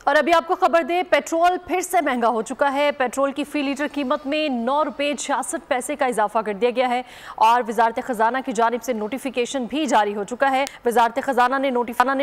और अभी आपको खबर दें, पेट्रोल फिर से महंगा हो चुका है। पेट्रोल की फी लीटर कीमत में 9 रुपये 66 पैसे का इजाफा कर दिया गया है और वजारत खजाना की जानिब से नोटिफिकेशन भी जारी हो चुका है। वजारत खजाना ने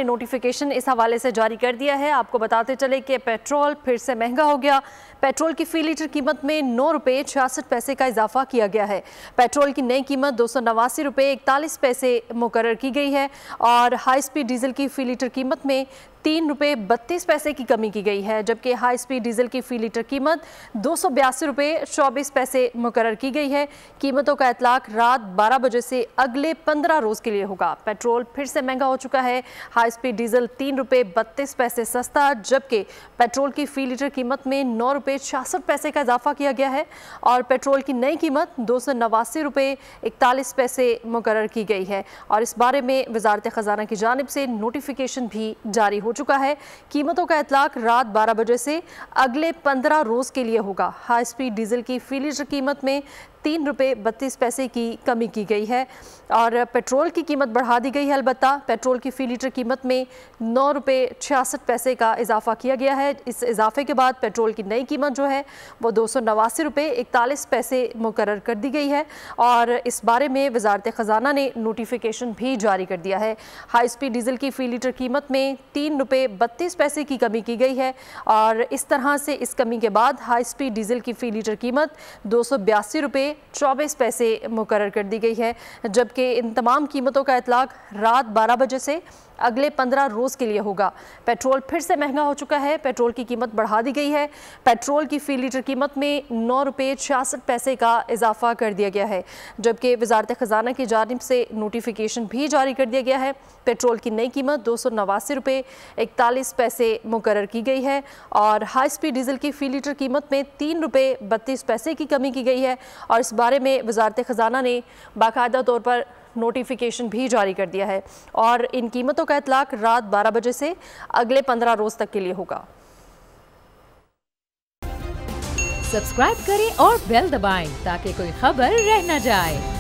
नोटिफिकेशन इस हवाले से जारी कर दिया है। आपको बताते चले कि पेट्रोल फिर से महंगा हो गया। पेट्रोल की फी लीटर कीमत में 9 रुपये 66 पैसे का इजाफा किया गया है। पेट्रोल की नई कीमत 289 रुपये 41 पैसे मुकर्रर की गई है और हाई स्पीड डीजल की फी लीटर कीमत में 3 रुपये 32 पैसे की कमी की गई है, जबकि हाई स्पीड डीजल की फी लीटर कीमत 282 रुपये 24 पैसे मुकर्रर की गई है। कीमतों का इतलाक रात 12 बजे से अगले 15 रोज़ के लिए होगा। पेट्रोल फिर से महंगा हो चुका है। हाई स्पीड डीजल 3 रुपये 32 पैसे सस्ता, जबकि पेट्रोल की फी लीटर कीमत में 9 रुपये 66 पैसे का इजाफा किया गया है और पेट्रोल की नई कीमत 289 रुपये 41 पैसे मुकर्रर की गई है और इस बारे में वजारत खजाना की जानिब से नोटिफिकेशन भी जारी हो चुका है। कीमतों का इतलाक रात 12 बजे से अगले 15 रोज़ के लिए होगा। हाई स्पीड डीजल की फी लीटर कीमत में 3 रुपये 32 पैसे की कमी की गई है और पेट्रोल की कीमत बढ़ा दी गई है। अलबत्ता पेट्रोल की फी लीटर कीमत में 9 रुपये 66 पैसे का इजाफा किया गया है। इस इजाफे के बाद पेट्रोल की नई कीमत जो है वो 289 रुपये 41 पैसे मुकर्रर कर दी गई है और इस बारे में वजारत खजाना ने नोटिफिकेशन भी जारी कर दिया है। हाई स्पीड डीजल की फी लीटर कीमत में 3 रुपये 32 पैसे की कमी की गई है और इस तरह से इस कमी के बाद हाई स्पीड डीजल की फी लीटर कीमत 282 रुपये 24 पैसे मुकर्रर कर दी गई है, जबकि इन तमाम कीमतों का इतलाक रात 12 बजे से अगले 15 रोज़ के लिए होगा। पेट्रोल फिर से महंगा हो चुका है। पेट्रोल की कीमत बढ़ा दी गई है। पेट्रोल की फी लीटर कीमत में 9 रुपये 66 पैसे का इजाफा कर दिया गया है, जबकि वजारत खजाना की जानिब से नोटिफिकेशन भी जारी कर दिया गया है। पेट्रोल की नई कीमत 289 रुपये 41 पैसे मुकर्रर की गई है और हाई स्पीड डीजल की फी लीटर कीमत में 3 रुपये 32 पैसे की कमी की गई है और इस बारे में वजारत खजाना ने बाकायदा तौर पर नोटिफिकेशन भी जारी कर दिया है और इन कीमतों का इतलाक रात 12 बजे से अगले 15 रोज तक के लिए होगा। सब्सक्राइब करें और बेल दबाएं ताकि कोई खबर रह न जाए।